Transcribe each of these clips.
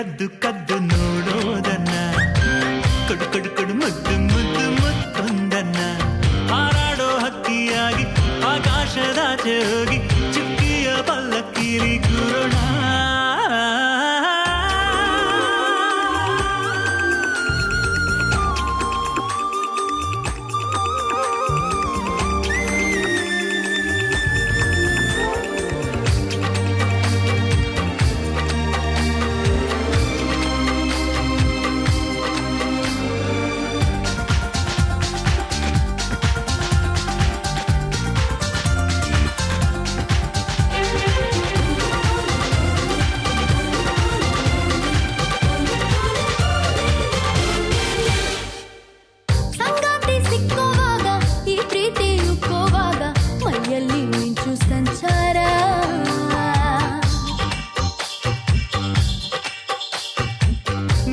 ಕದ್ದು ಕದ್ದು ನೋಡೋದನ್ನ ಕೊಡು ಕೊಡು ಕೊಡು ಮುದ್ದು ಮುದ್ದು ಮುತ್ತೊಂದನ್ನ ಹಾರಾಡೋ ಹಕ್ಕಿಯಾಗಿ ಆಕಾಶದಾಚೆ ಹೋಗಿ ಚುಕ್ಕಿಯ ಪಲ್ಲಕ್ಕಿಲಿ ಕೂರೋಣ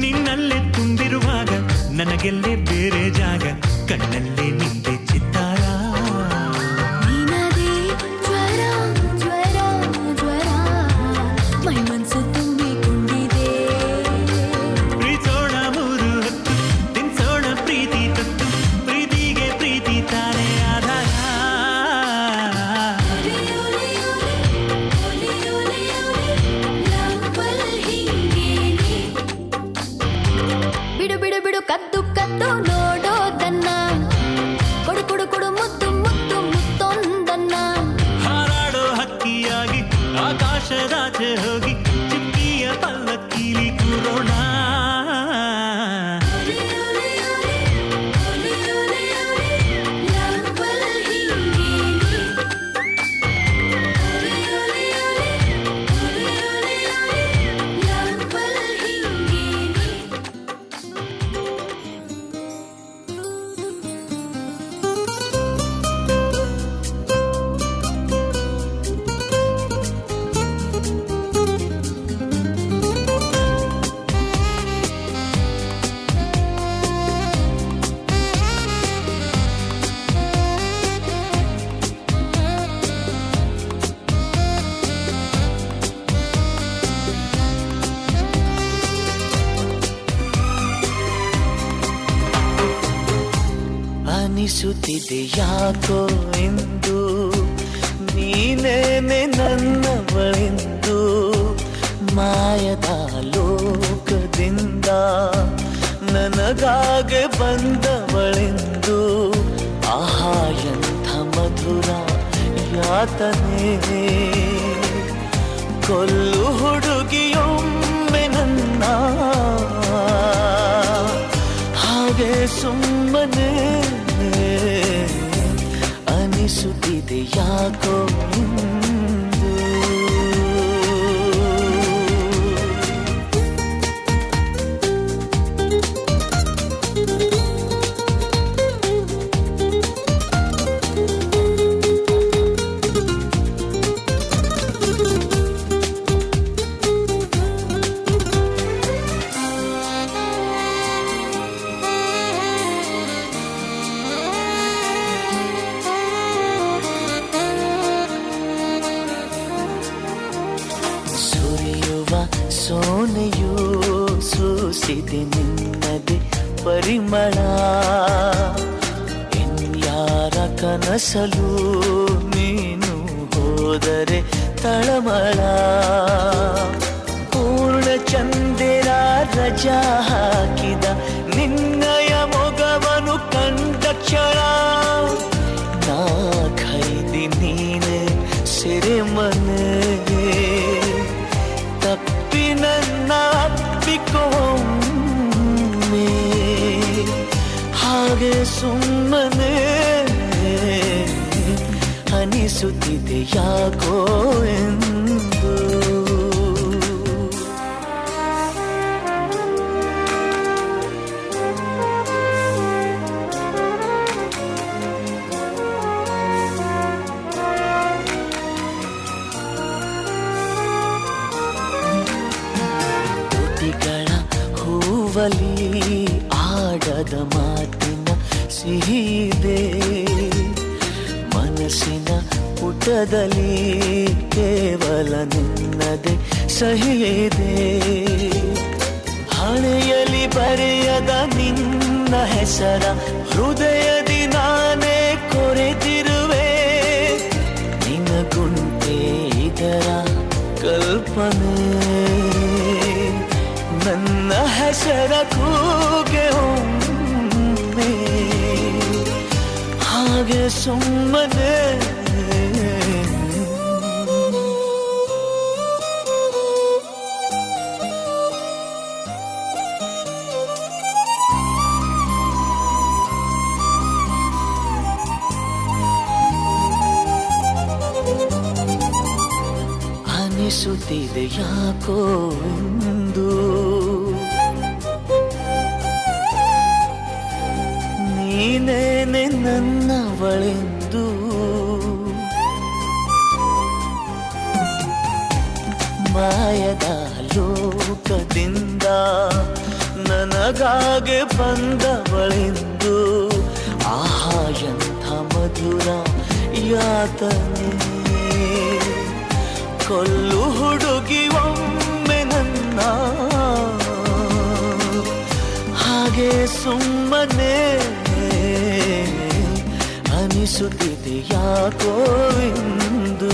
ನಿನ್ನಲ್ಲೇ ತುಂಬಿರುವಾಗ ನನಗೆಲ್ಲೇ ಬೇರೆ ಜಾಗ ಕಣ್ಣಲ್ಲೇ ನಿಂದೆ ಚಿತ್ತಾರ ನೀನದೇ ಜ್ವರ ಜ್ವರ ಜ್ವರ ಮೈ ಮನಸ್ಸು ತುಂಬಿಕೊಂಡಿದೆ ಪ್ರೀತೋಣ ಮೂರು ಹೊತ್ತು ತಿನ್ಸೋಣ ಪ್ರೀತಿ ತತ್ತು ಪ್ರೀತಿಗೆ ಪ್ರೀತಿ ತಾನೇ ಆಧಾರ ಬಿಡು ಬಿಡು ಬಿಡು ಕದ್ದು ಕದ್ದು ನೋಡೋದನ್ನ ಕೊಡು ಕೊಡು ಕೊಡು ಮುದ್ದು ಮುದ್ದು ಮುತ್ತೊಂದನ್ನ ಹಾರಾಡೋ ಹಕ್ಕಿಯಾಗಿ ಆಕಾಶದಾಚೆ ಹೋಗಿ ಚುಕ್ಕಿಯ ಪಲ್ಲಕ್ಕಿಲಿ ಕೂರೋಣ ಅನಿಸುತ್ತಿದೆ ಯಾಕೋ ಎಂದು ನೀನೇನೆ ನನ್ನವಳೆಂದು ಮಾಯದ ಲೋಕದಿಂದ ನನಗಾಗೆ ಬಂದವಳೆಂದು ಆಹಾ ಎಂಥ ಮಧುರ ಯಾತನೆ ಕೊಲ್ಲು ಹುಡುಗಿಯೊಮ್ಮೆ ನನ್ನ ಹಾಗೆ ಸುಮ್ಮನೆ ಅನಿಸುತ್ತಿದೆ ಯಾಕೋ ಎಂದು ಸೋನೆಯೂ ಸೂಸಿದೆ ನಿನ್ನದೆ ಪರಿಮಳ ಇನ್ಯಾರ ಕನಸಲು ನೀನು ಹೋದರೆ ತಳಮಳ ಪೂರ್ಣ ಚಂದಿರ ರಜಾ ಹಾಕಿದ ನಿನ್ನಯ ಮೊಗವನು ಕಂಡ ಕ್ಷಣ ನಾ ಖೈದಿ ನೀನೆ ಸೆರೆಮನೆ ತಪ್ಪಿ ನನ್ನ ಅಪ್ಪಿಕೊಮ್ಮೆ ಹಾಗೆ ಸುಮ್ಮನೆ ಅನಿಸುತ್ತಿದೆ ಯಾಕೋ ಎಂದು ಹೂವಲಿ ಆಡದ ಮಾತಿನ ಸಿಹಿದೆ ಮನಸ್ಸಿನ ಪುಟದಲ್ಲಿ ಕೇವಲ ನಿನ್ನದೆ ಸಹಿದೆ ಹಣೆಯಲ್ಲಿ ಬರೆಯದ ನಿನ್ನ ಹೆಸರ ಹೃದಯದಿ ನಾನೇ ಕೊರೆತಿರುವೆ ನಿನಗುಂಟೆ ಇದರ ಕಲ್ಪನೆ ನನ್ನ ಹೆಸರ ಕೂಗೆ ಒಮ್ಮೆ ಹಾಗೆ ಸುಮ್ಮನೆ ಅನಿಸುತ್ತಿದೆ ಯಾಕೋ ಎಂದು ನೀನೇನೆ ನನ್ನವಳೆಂದು ಮಾಯದ ಲೋಕದಿಂದ ನನಗಾಗೆ ಬಂದವಳೆಂದು ಆಹಾ ಎಂಥ ಮಧುರ ಯಾತನೆ ಕೊಲ್ಲು ಹುಡುಗಿ ಒಮ್ಮೆ ನನ್ನ ಹಾಗೆ ಸುಮ್ಮನೆ ಅನಿಸುತ್ತಿದೆ ಯಾಕೋ ಎಂದು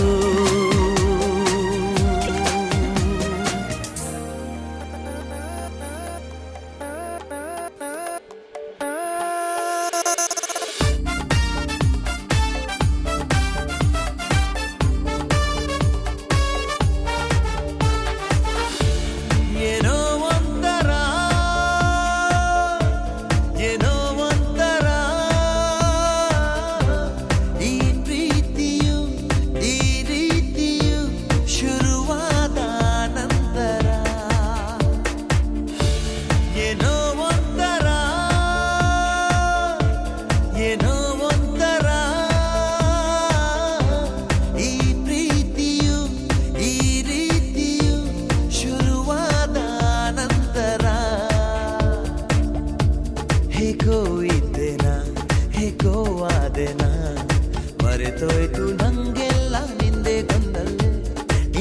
ಮರೆತೋಯ್ತು ನಂಗೆಲ್ಲ ನಿಂದೆ ಗೊಂದಲ್ಲೇ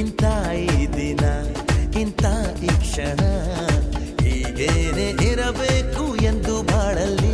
ಇಂಥ ಈ ದಿನ ಇಂಥ ಈ ಕ್ಷಣ ಹೀಗೇನೆ ಇರಬೇಕು ಎಂದು ಬಾಳಲ್ಲಿ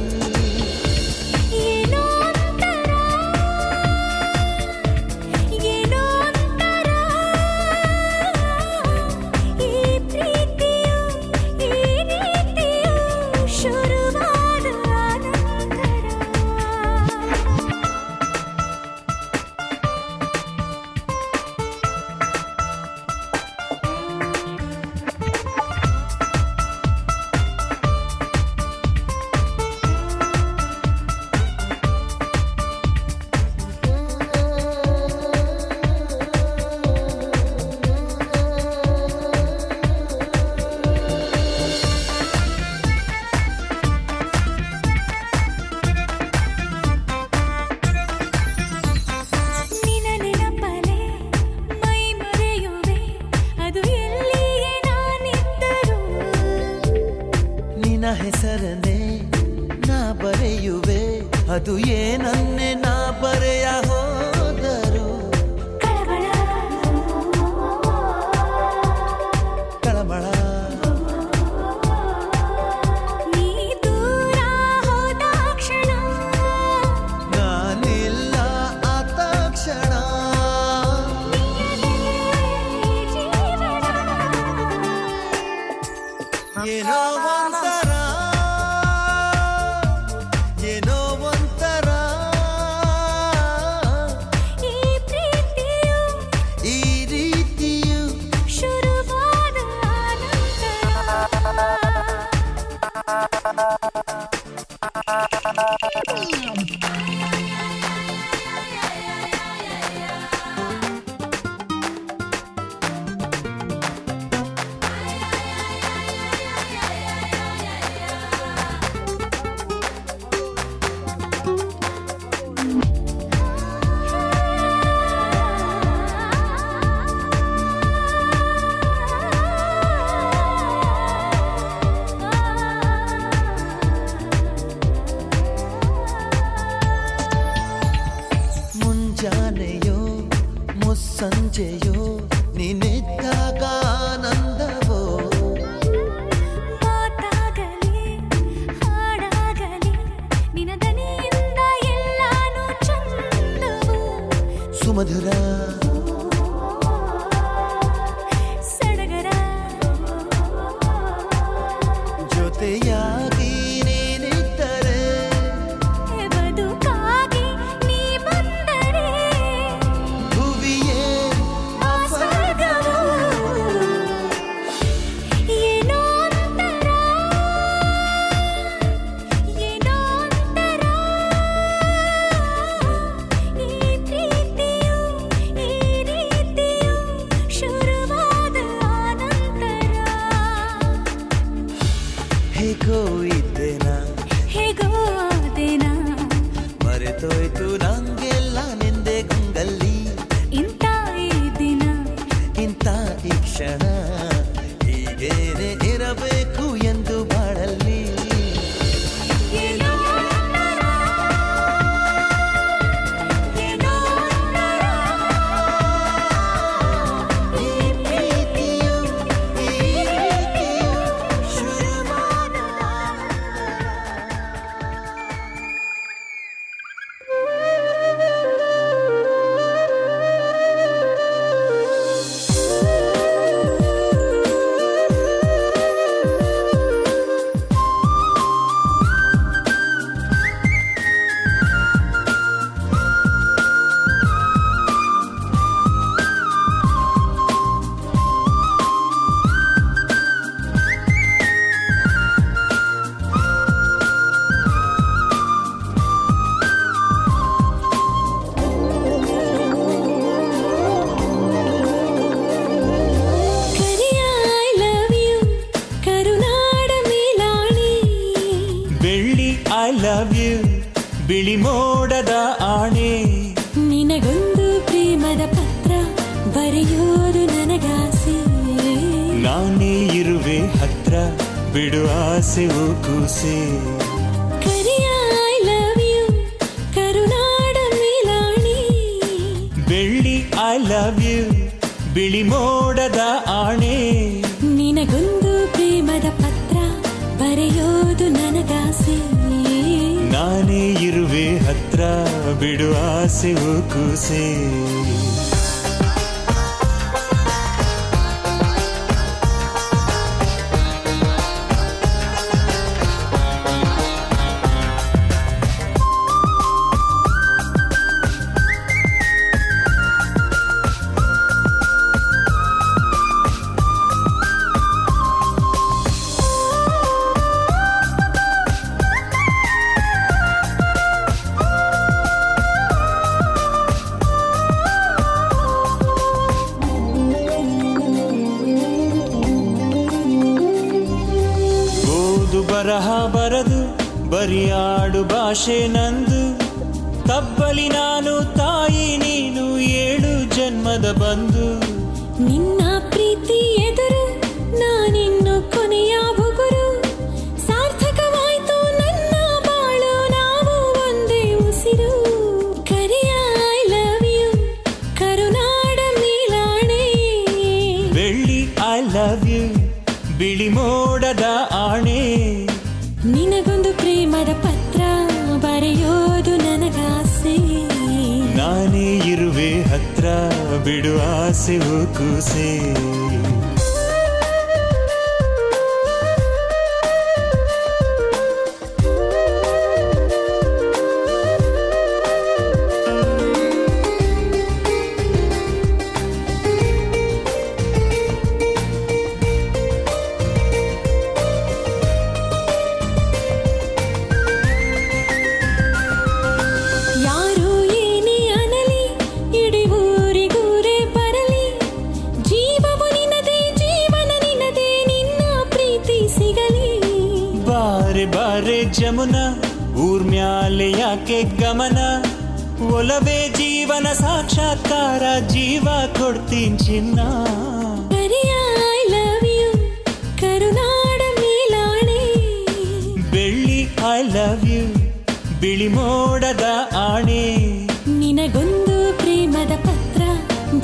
ಹೆಸರನ್ನೇ ನಾ ಬರೆಯುವೆ ಅದು ಏನನ್ನೇ ನಾ ಬರೆಯ ಹೋದರು ಕಳಮಳ ನೀ ದೂರ ಹೋದ ಕ್ಷಣ ನಾನಿಲ್ಲ ಆತ ಕ್ಷಣ ಏನೋ ಮುಂಜಾನೆಯೋ ಮುಸ್ಸಂಜೆಯೋ ನಿನ್ನಿದ್ದಾಗ ಆನಂದವೋ ಮಧುರ ಸಡಗರ ಜೊತೆಯಾಗಿ ನೀನಿದ್ದರೆ ಬದುಕಾಗಿ ನೀ ಬಂದರೆ ಭುವಿಯೇ ಆ ಸ್ವರ್ಗವು. ಏನೋ ಒಂಥರ ಈ ಪ್ರೀತಿಯು ಈ ರೀತಿಯು ಶುರುವಾದ ಅನಂತರ ಹೇಗೋ ಇದ್ದೇನಾ ಹೇಗೋ ಆದೆನಾ ಮರೆತೋಯ್ತು ನಂಗೆಲ್ಲ ನಿಂದೆ ಗಂಗಲ್ಲಿ ಇಂಥ ಈ ದಿನ ಇಂಥ ಈ ಕ್ಷಣ ಹೀಗೇನೆ ಇರಬೇಕು ಎಂದು ಬಾಳಲ್ಲಿ ಏನೋ ಒಂಥರ ಏನೋ ಒಂಥರ ಈ ಪ್ರೀತಿಯು ಈ ರೀತಿಯು ಶುರುವಾದ ಕರಿಯ ಐ ಲವ್ ಯು ಕರುನಾಡ ಮೇಲಾಣಿ ಬೆಳ್ಳಿ ಐ ಲವ್ ಯು ಬಿಳಿ ಮೋಡದ ಆಣೆ ನಿನಗೊಂದು ಪ್ರೇಮದ ಪತ್ರ ಬರೆಯೋದು ನನಗಾಸೆ ನಾನೇ ಇರುವೆ ಹತ್ರ ಬಿಡು ಆಸೆವು ಕೂಸೆ ಕರಿಯ ಐ ಲವ್ ಯು ಕರುನಾಡ ಮೇಲಾಣಿ ಬೆಳ್ಳಿ ಐ ಲವ್ ಯು ಬಿಳಿ ಮೋಡದ ಆಣೆ ನಿನಗೊಂದು ಪ್ರೇಮದ ಪತ್ರ ಬರೆಯೋದು ನನಗಾಸೆ ನಾನೇ ಇರುವೆ ಹತ್ರ ಬಿಡು ಆಸೆವು ಕೂಸೆ ಓದು ಬರಹ ಬರದು ಬರಿಯಾಡು ಭಾಷೆ ನಂದು ತಬ್ಬಲಿ ನಾನು ತಾಯಿ ನೀನು 7 ಜನ್ಮದ ಬಂದು ನಿನ್ನ ಪ್ರೀತಿ ಎದುರು ನಾನಿನ್ನು ಕೊನೆಯ ಬುಗುರು ಸಾರ್ಥಕವಾಯ್ತು ನನ್ನ ಬಾಳು ನಾವು ಒಂದೇ ಉಸಿರು ಕರಿಯ ಐ ಲವ್ ಯು ಕರುನಾಡ ಮೇಲಾಣೆ ಬೆಳ್ಳಿ ಐ ಲವ್ ಯು ಬಿಳಿ ಮೋಡದ ಆಣೆ ನಿನಗೊಂದು ಪ್ರೇಮದ ಪತ್ರ ಬರೆಯೋದು ನನಗಾಸೆ ನಾನೇ ಇರುವೆ ಹತ್ರ ಬಿಡು ಆಸೆವು ಕೂಸೆ ಯಾರು ಏನೇ ಅನಲಿ ಇಡೀ ಊರಿಗೂರೇ ಬರಲಿ ಜೀವವು ನಿನ್ನದೇ ಜೀವನ ನಿನ್ನದೇ ನಿನ್ನ ಪ್ರೀತಿ ಸಿಗಲಿ ಬಾರೆ ಬಾರೆ ಜಮುನಾ ಊರ್ಮ್ಯಾಲೆ ಯಾಕೆ ಗಮನ ಒಲವೇ ಜೀವನ ಸಾಕ್ಷಾತ್ಕಾರ ಜೀವ ಕೊಡ್ತೀನಿ ಚಿನ್ನ ಕರಿಯ ಐ ಲವ್ ಯು ಕರುನಾಡ ಮೇಲಾಣೆ ಬೆಳ್ಳಿ ಐ ಲವ್ ಯು ಬಿಳಿ ಮೋಡದ ಆಣೆ ನಿನಗೊಂದು ಪ್ರೇಮದ ಪತ್ರ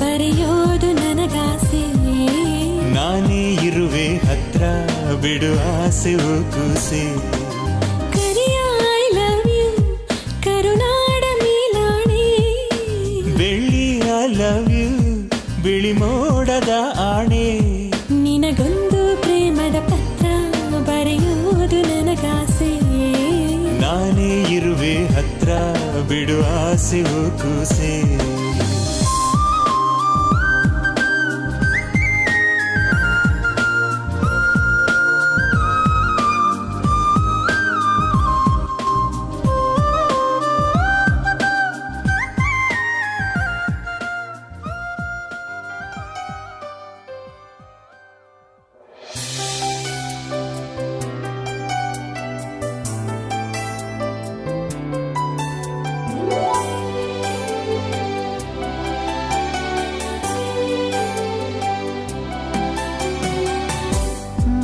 ಬರೆಯೋದು ನನಗಾಸೆ ನಾನೇ ಇರುವೆ ಹತ್ರ ಬಿಡು ಆಸೆವು ಕೂಸೆ ಕರಿಯ ಐ ಲವ್ ಯು ಕರುನಾಡ ಮೇಲಾಣೆ ಬೆಳ್ಳಿ ಆಸೆವು ಕೂಸೆ.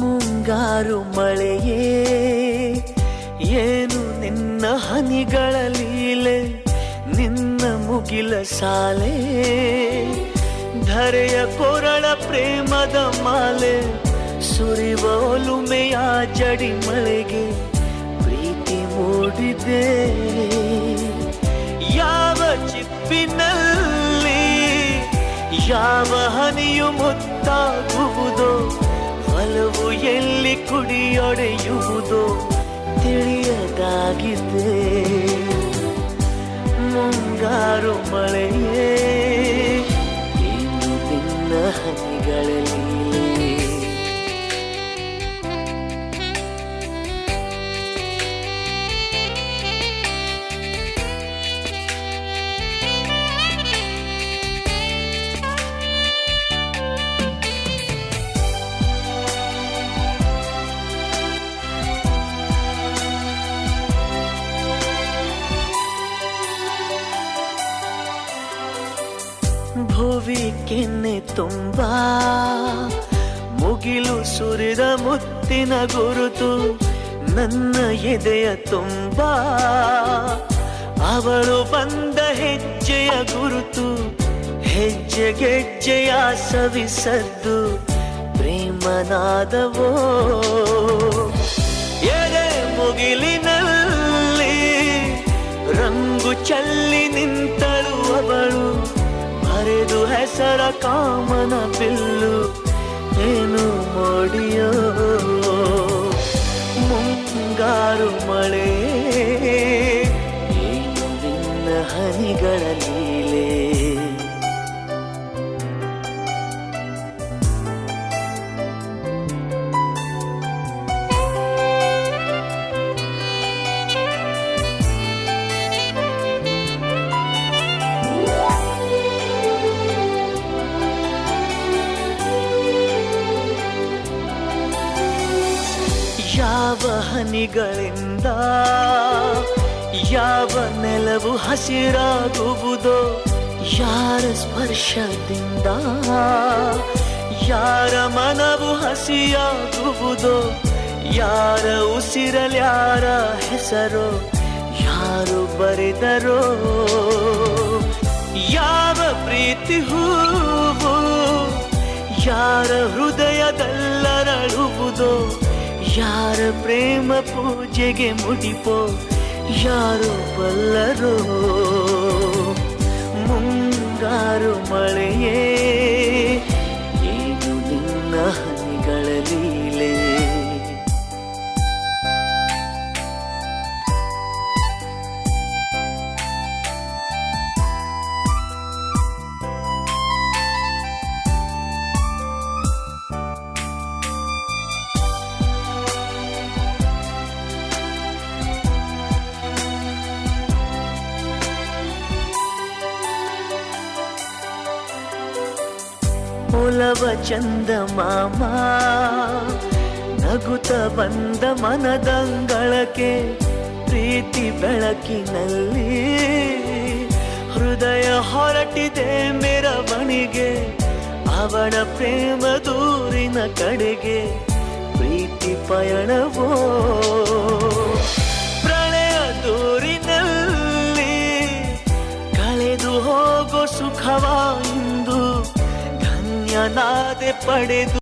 ಮುಂಗಾರು ಮಳೆಯೇ ಏನು ನಿನ್ನ ಹನಿಗಳ ಲೀಲೆ, ನಿನ್ನ ಮುಗಿಲ ಸಾಲೆ ಧರೆಯ ಕೊರಳ ಪ್ರೇಮದ ಮಾಲೆ, ಸುರಿವ ಒಲುಮೆಯ ಜಡಿ ಮಳೆಗೆ ಪ್ರೀತಿ ಮೂಡಿದೆ. ಯಾವ ಚಿಪ್ಪಿನಲ್ಲಿ ಯಾವ ಹನಿಯು ಮುತ್ತಾಗುವುದೋ, ಒಲವು ಎಲ್ಲಿ ಕುಡಿಯೊಡೆಯುವುದೋ ತಿಳಿಯದಾಗಿದೆ. ಮುಂಗಾರು ಮಳೆಯೇ ಏನು ನಿನ್ನ ಹನಿಗಳಲ್ಲಿ. ಭುವಿ ಕೆನ್ನೆ ತುಂಬಾ ಮುಗಿಲು ಸುರಿದ ಮುತ್ತಿನ ಗುರುತು, ನನ್ನ ಎದೆಯ ತುಂಬಾ ಅವಳು ಬಂದ ಹೆಜ್ಜೆಯ ಗುರುತು. ಹೆಜ್ಜೆಗೆಜ್ಜೆಯ ಸವಿಸದ್ದು ಪ್ರೇಮನಾದವೋ, ಎದೆ ಮುಗಿಲಿನಲ್ಲಿ ರಂಗು ಚಲ್ಲಿ ನಿಂತಳು ಅವಳು, ಹರಿದು ಹೆಸರ ಕಾಮನ ಬಿಲ್ಲು ಏನು ಮೋಡಿಯೋ. ಮುಂಗಾರು ಮಳೆ ಏನು ನಿನ್ನ ಹನಿಗಳ ಲೀಲೆ. ಯಾವ ಹನಿಗಳಿಂದ ಯಾವ ನೆಲವು ಹಸಿರಾಗುವುದೋ, ಯಾರ ಸ್ಪರ್ಶದಿಂದ ಯಾರ ಮನವು ಹಸಿಯಾಗುವುದೋ, ಯಾರ ಉಸಿರಲ್ಯಾರ ಹೆಸರೋ ಯಾರು ಬರೆದರೋ. ಯಾವ ಪ್ರೀತಿ ಹೂವು ಯಾರ ಹೃದಯದಲ್ಲರಳುವುದೋ, ಯಾರ ಪ್ರೇಮ ಪೂಜೆಗೆ ಮುಡಿಪೋ ಯಾರು ಬಲ್ಲರೋ. ಮುಂಗಾರು ಮಳೆಯೇ ಏನು ನಿನ್ನ ಹನಿಗಳ ಲೀಲೆ. ಒಲವ ಚಂದ ಮಾಮ ನಗುತ್ತ ಬಂದ ಮನದಂಗಳಕ್ಕೆ, ಪ್ರೀತಿ ಬೆಳಕಿನಲ್ಲಿ ಹೃದಯ ಹೊರಟಿದೆ ಮೆರವಣಿಗೆ. ಅವಳ ಪ್ರೇಮ ದೂರಿನ ಕಡೆಗೆ ಪ್ರೀತಿ ಪಯಣವೋ, ಪ್ರಳಯ ದೂರಿನಲ್ಲಿ ಕಳೆದು ಹೋಗೋ ಸುಖವ ಇಂದು ಧನ್ಯನಾದೆ ಪಡೆದು.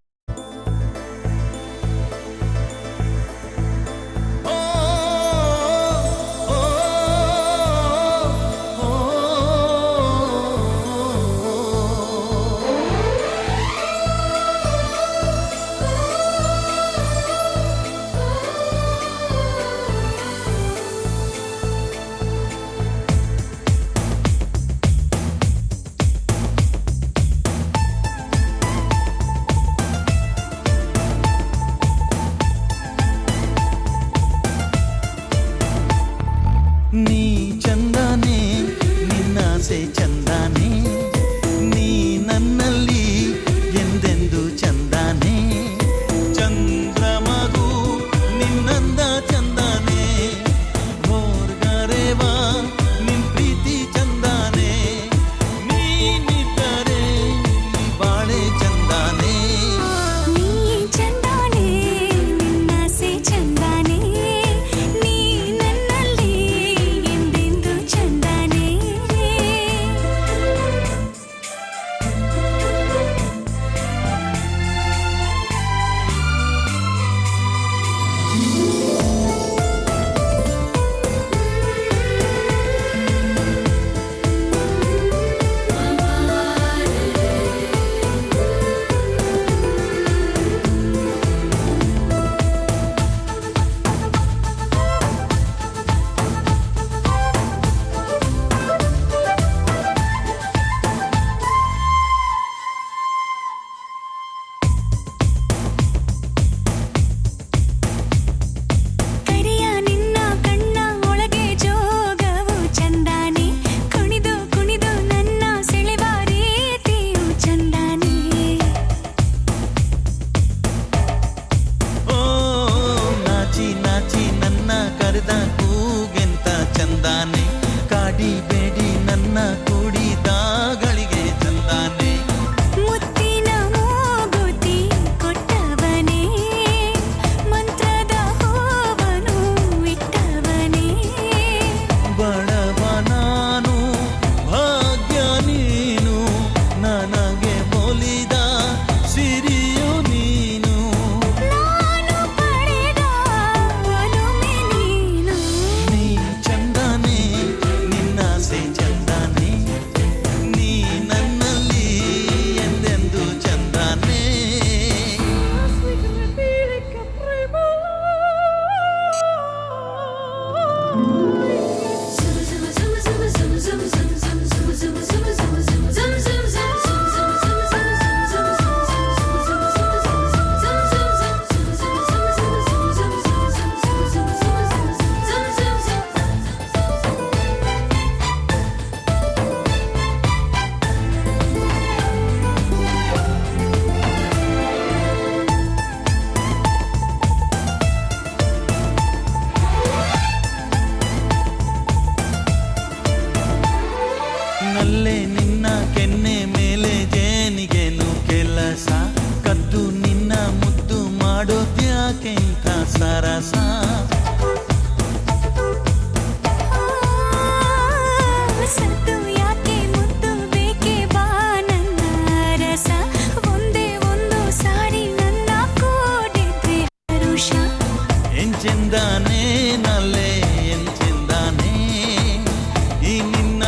ನನ್ನ ಕುಡಿದ ಗಳಿಗೆ ಚಂದಾನೆ ಮುತ್ತಿನ ಮೂಗುತಿ ಕೊಟ್ಟವನೇ ಮಂತ್ರದ ಹೋವನು ಇಟ್ಟವನೇ ಬಡವ ನಾನು ಭಾಗ್ಯ ನೀನು ನನಗೆ ಒಲಿದ ಸಿರಿಯು ನೀನು ನಾನು ಪಡೆದ ಒಲುಮೆ ನೀನು ನೀ ಚಂದಾನೆ ನಿನ್ನಾಸೆ ಚಂದಾನೆ ನೀ ನನ್ನಲ್ಲಿ ಎಂದೆಂದು ಚಂದಾನೆ ನಲ್ಲೆ ನಿನ್ನ ಕೆನ್ನೆ ಮೇಲೆ ಜೇನಿಗೇನು ಕೆಲಸ ಕದ್ದು ನಿನ್ನ ಮುದ್ದು ಮಾಡೋದ್ಯಾಕೆಂತ ಸರಸ ಸತ್ತು ಯಾಕೆ ಮುದ್ದು ಬೇಕೆ ಬಾ ನನ್ನ ರಸ ಒಂದೇ ಒಂದು ಸಾರಿ ನನ್ನ ಕೂಡಿದ್ರೆ ಹರುಷ ಎಂಚೆಂದಾನೆ ನಲ್ಲೆ ಎಂಚೆಂದಾನೆ ಈ ನಿನ್ನ